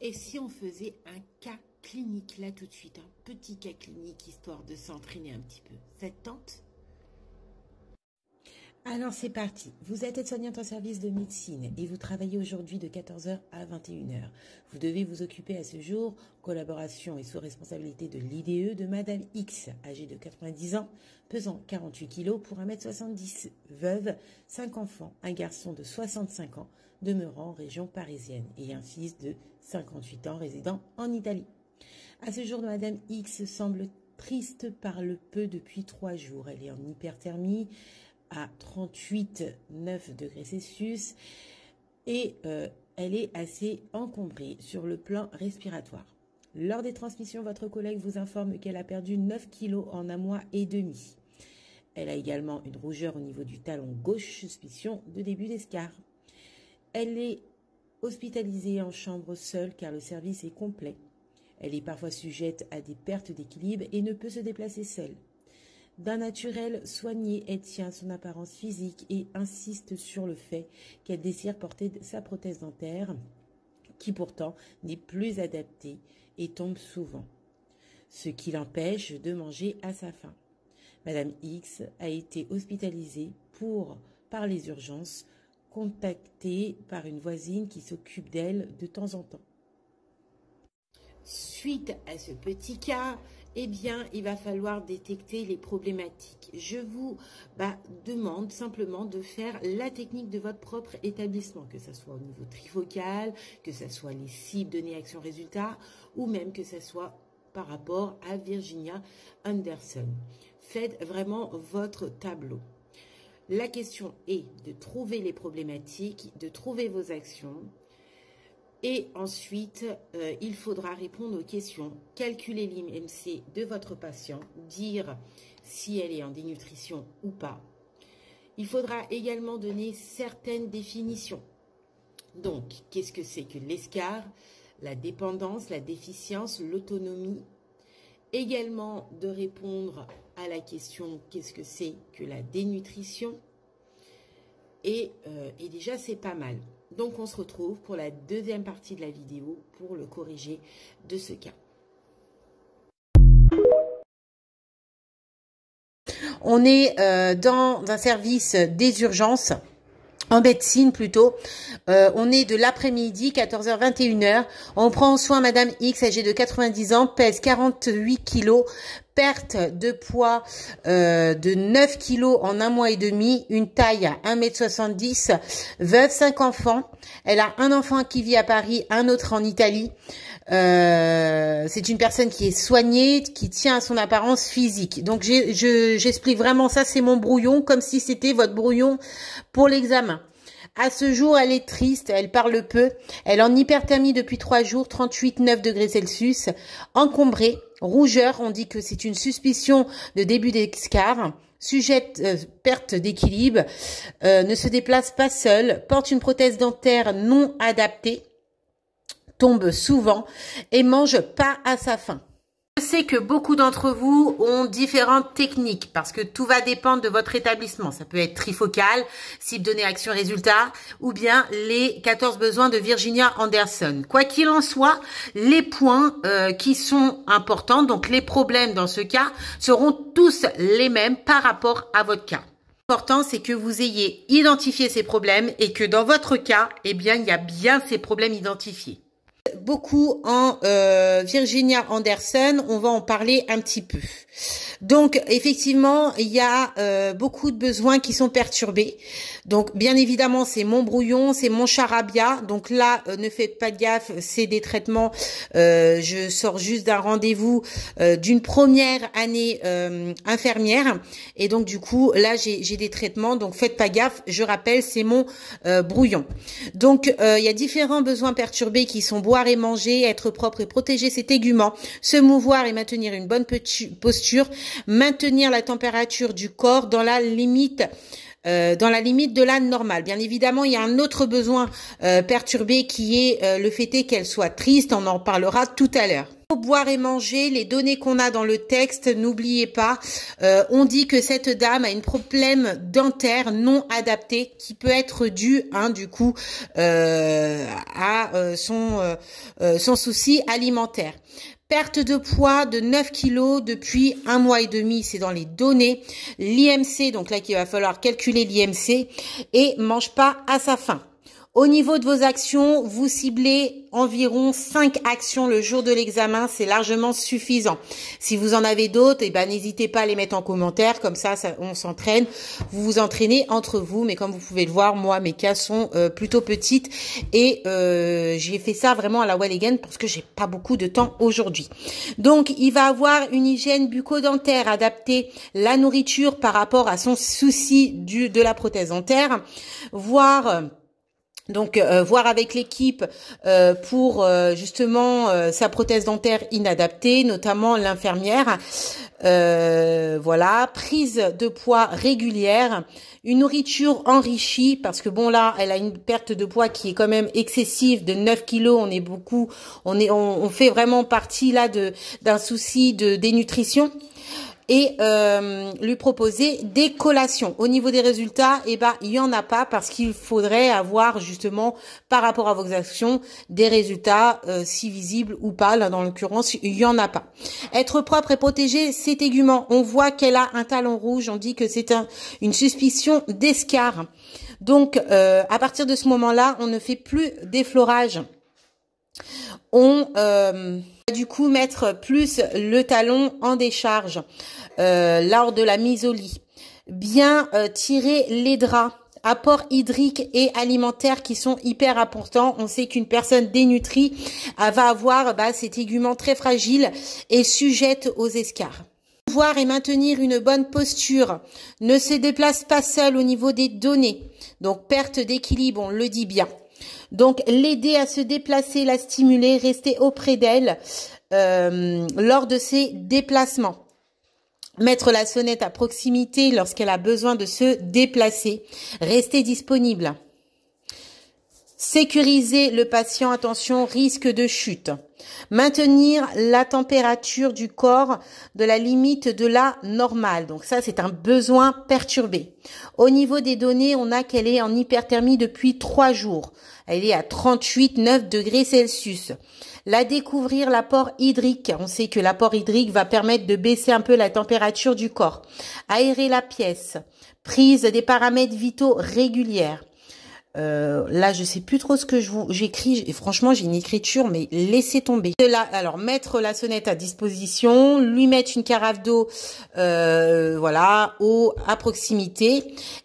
Et si on faisait un cas clinique là tout de suite, un petit cas clinique histoire de s'entraîner un petit peu, ça te tente? Alors c'est parti, vous êtes aide-soignante en service de médecine et vous travaillez aujourd'hui de 14 h à 21 h. Vous devez vous occuper à ce jour, collaboration et sous responsabilité de l'IDE de Madame X, âgée de 90 ans, pesant 48 kg pour 1,70 m, veuve, 5 enfants, un garçon de 65 ans, demeurant en région parisienne et un fils de 58 ans résidant en Italie. À ce jour, Madame X semble triste par le peu depuis 3 jours. Elle est en hyperthermie à 38,9 degrés Celsius et elle est assez encombrée sur le plan respiratoire. Lors des transmissions, votre collègue vous informe qu'elle a perdu 9 kg en un mois et demi. Elle a également une rougeur au niveau du talon gauche, suspicion de début d'escar. Elle est hospitalisée en chambre seule car le service est complet. Elle est parfois sujette à des pertes d'équilibre et ne peut se déplacer seule. D'un naturel soigné, elle tient son apparence physique et insiste sur le fait qu'elle désire porter sa prothèse dentaire, qui pourtant n'est plus adaptée et tombe souvent, ce qui l'empêche de manger à sa faim. Madame X a été hospitalisée par les urgences, contactée par une voisine qui s'occupe d'elle de temps en temps. Suite à ce petit cas, eh bien, il va falloir détecter les problématiques. Je vous demande simplement de faire la technique de votre propre établissement, que ce soit au niveau trifocal, que ce soit les cibles données action-résultat, ou même que ce soit par rapport à Virginia Anderson. Faites vraiment votre tableau. La question est de trouver les problématiques, de trouver vos actions. Et ensuite, il faudra répondre aux questions, calculer l'IMC de votre patient, dire si elle est en dénutrition ou pas. Il faudra également donner certaines définitions. Donc, qu'est-ce que c'est que l'escar, la dépendance, la déficience, l'autonomie? Également de répondre à la question, qu'est-ce que c'est que la dénutrition? Et déjà, c'est pas mal. Donc, on se retrouve pour la deuxième partie de la vidéo pour le corriger de ce cas. On est dans un service des urgences, en médecine plutôt. On est de l'après-midi, 14 h 21 h. On prend en soin Madame X, âgée de 90 ans, pèse 48 kg, perte de poids de 9 kg en un mois et demi, une taille à 1,70 m, veuve, 5 enfants. Elle a un enfant qui vit à Paris, un autre en Italie. C'est une personne qui est soignée, qui tient à son apparence physique. Donc j'explique vraiment ça, c'est mon brouillon, comme si c'était votre brouillon pour l'examen. À ce jour, elle est triste, elle parle peu, elle est en hyperthermie depuis 3 jours, 38,9 degrés Celsius, encombrée, rougeur, on dit que c'est une suspicion de début d'escar, sujette perte d'équilibre, ne se déplace pas seule, porte une prothèse dentaire non adaptée, tombe souvent et mange pas à sa faim. Je sais que beaucoup d'entre vous ont différentes techniques parce que tout va dépendre de votre établissement. Ça peut être trifocal, cible donnée action résultat ou bien les 14 besoins de Virginia Anderson. Quoi qu'il en soit, les points qui sont importants, donc les problèmes dans ce cas, seront tous les mêmes par rapport à votre cas. L'important, c'est que vous ayez identifié ces problèmes et que dans votre cas, eh bien, il y a bien ces problèmes identifiés. Beaucoup en Virginia Anderson, on va en parler un petit peu. Donc effectivement, il y a beaucoup de besoins qui sont perturbés. Donc bien évidemment, c'est mon brouillon, c'est mon charabia. Donc là, ne faites pas de gaffe, c'est des traitements. Je sors juste d'un rendez-vous d'une première année infirmière. Et donc du coup, là, j'ai des traitements. Donc faites pas gaffe, je rappelle, c'est mon brouillon. Donc il y a différents besoins perturbés qui sont boire et manger, être propre et protéger ses téguments, se mouvoir et maintenir une bonne posture, maintenir la température du corps dans la limite dans la limite de la normale. Bien évidemment, il y a un autre besoin perturbé qui est le fait qu'elle soit triste. On en parlera tout à l'heure. Boire et manger, les données qu'on a dans le texte, n'oubliez pas, on dit que cette dame a un problème dentaire non adapté qui peut être dû, du coup, à son souci alimentaire. Perte de poids de 9 kilos depuis 1 mois et demi, c'est dans les données. L'IMC, donc là qu'il va falloir calculer l'IMC, et mange pas à sa faim. Au niveau de vos actions, vous ciblez environ 5 actions le jour de l'examen, c'est largement suffisant. Si vous en avez d'autres, n'hésitez pas à les mettre en commentaire, comme ça on s'entraîne. Vous vous entraînez entre vous, mais comme vous pouvez le voir, moi mes cas sont plutôt petites et j'ai fait ça vraiment à la well again parce que j'ai pas beaucoup de temps aujourd'hui. Donc il va avoir une hygiène bucco-dentaire adaptée, la nourriture par rapport à son souci de la prothèse dentaire, voir avec l'équipe pour justement sa prothèse dentaire inadaptée, notamment l'infirmière. Voilà, prise de poids régulière, une nourriture enrichie parce que bon là, elle a une perte de poids qui est quand même excessive de 9 kilos. On fait vraiment partie là d'un souci de dénutrition. Et lui proposer des collations. Au niveau des résultats, il y en a pas parce qu'il faudrait avoir justement par rapport à vos actions des résultats si visibles ou pas. Là, dans l'occurrence, il y en a pas. Être propre et protégé, c'est tégument. On voit qu'elle a un talon rouge. On dit que c'est une suspicion d'escar. Donc, à partir de ce moment-là, on ne fait plus d'effleurage. On du coup mettre plus le talon en décharge lors de la mise au lit. Bien tirer les draps. Apports hydriques et alimentaires qui sont hyper importants. On sait qu'une personne dénutrie va avoir ses téguments très fragiles et sujette aux escarres. Voir et maintenir une bonne posture. Ne se déplace pas seul au niveau des données. Donc perte d'équilibre, on le dit bien. Donc, l'aider à se déplacer, la stimuler, rester auprès d'elle lors de ses déplacements. Mettre la sonnette à proximité lorsqu'elle a besoin de se déplacer. Rester disponible. Sécuriser le patient, attention, risque de chute. Maintenir la température du corps de la limite de la normale. Donc ça, c'est un besoin perturbé. Au niveau des données, on a qu'elle est en hyperthermie depuis 3 jours. Elle est à 38,9 degrés Celsius. La découvrir l'apport hydrique. On sait que l'apport hydrique va permettre de baisser un peu la température du corps. Aérer la pièce. Prise des paramètres vitaux régulières. Là, je sais plus trop ce que j'écris. Et franchement, j'ai une écriture, mais laissez tomber. Alors, mettre la sonnette à disposition, lui mettre une carafe d'eau, voilà, eau à proximité,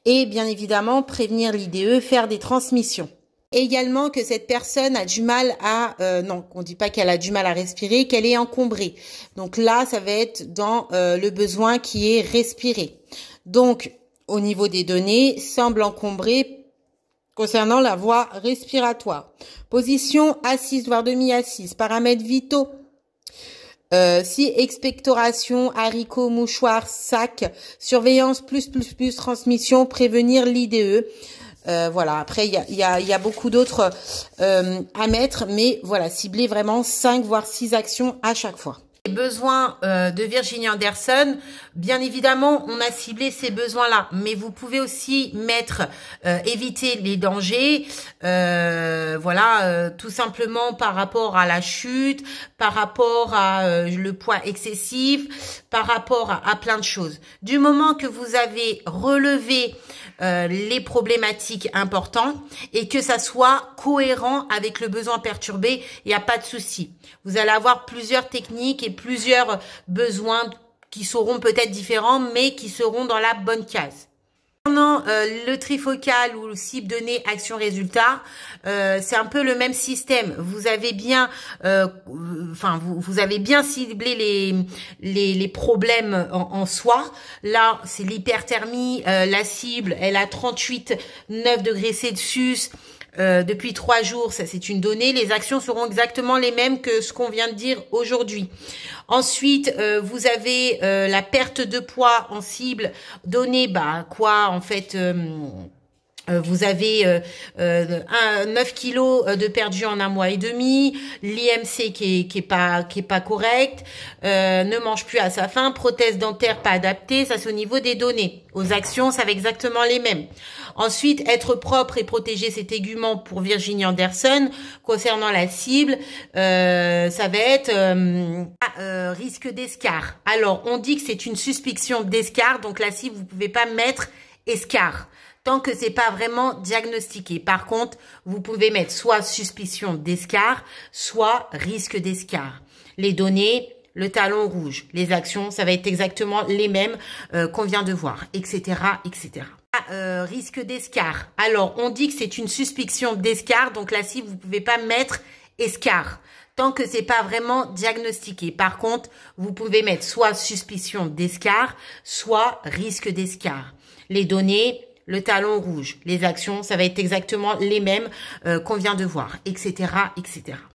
et bien évidemment prévenir l'IDE, faire des transmissions. Également que cette personne a du mal à, non, on dit pas qu'elle a du mal à respirer, qu'elle est encombrée. Donc là, ça va être dans le besoin qui est respiré. Donc, au niveau des données, semble encombrée concernant la voie respiratoire. Position assise, voire demi-assise. Paramètres vitaux. Si expectoration, haricots, mouchoirs, sac, surveillance, plus, transmission, prévenir l'IDE. Voilà, après il y a beaucoup d'autres à mettre, mais voilà, cibler vraiment 5 voire 6 actions à chaque fois. Les besoins de Virginie Anderson, bien évidemment, on a ciblé ces besoins-là, mais vous pouvez aussi mettre éviter les dangers, voilà, tout simplement par rapport à la chute, par rapport à le poids excessif, par rapport à plein de choses. Du moment que vous avez relevé les problématiques importantes et que ça soit cohérent avec le besoin perturbé, il n'y a pas de souci. Vous allez avoir plusieurs techniques et plusieurs besoins qui seront peut-être différents, mais qui seront dans la bonne case. Concernant le trifocal ou le cible données action résultat, c'est un peu le même système. Vous avez bien, vous avez bien ciblé les problèmes en soi. Là, c'est l'hyperthermie. La cible, elle a 38,9 degrés Celsius. depuis 3 jours, ça c'est une donnée. Les actions seront exactement les mêmes que ce qu'on vient de dire aujourd'hui. Ensuite, vous avez la perte de poids en cible donnée, quoi en fait vous avez 9 kilos de perdu en 1 mois et demi, l'IMC qui est pas correct, ne mange plus à sa faim, prothèse dentaire pas adaptée, ça c'est au niveau des données. Aux actions, ça va exactement les mêmes. Ensuite, être propre et protéger ses téguments pour Virginie Anderson. Concernant la cible, ça va être risque d'escar. Alors, on dit que c'est une suspicion d'escar, donc la cible, vous pouvez pas mettre escar tant que c'est pas vraiment diagnostiqué. Par contre, vous pouvez mettre soit suspicion d'escar, soit risque d'escar. Les données, le talon rouge, les actions, ça va être exactement les mêmes qu'on vient de voir, etc., etc. Risque d'escar. Alors, on dit que c'est une suspicion d'escar, donc la cible, vous pouvez pas mettre escar tant que c'est pas vraiment diagnostiqué. Par contre, vous pouvez mettre soit suspicion d'escar, soit risque d'escar. Les données, le talon rouge, les actions, ça va être exactement les mêmes qu'on vient de voir, etc., etc.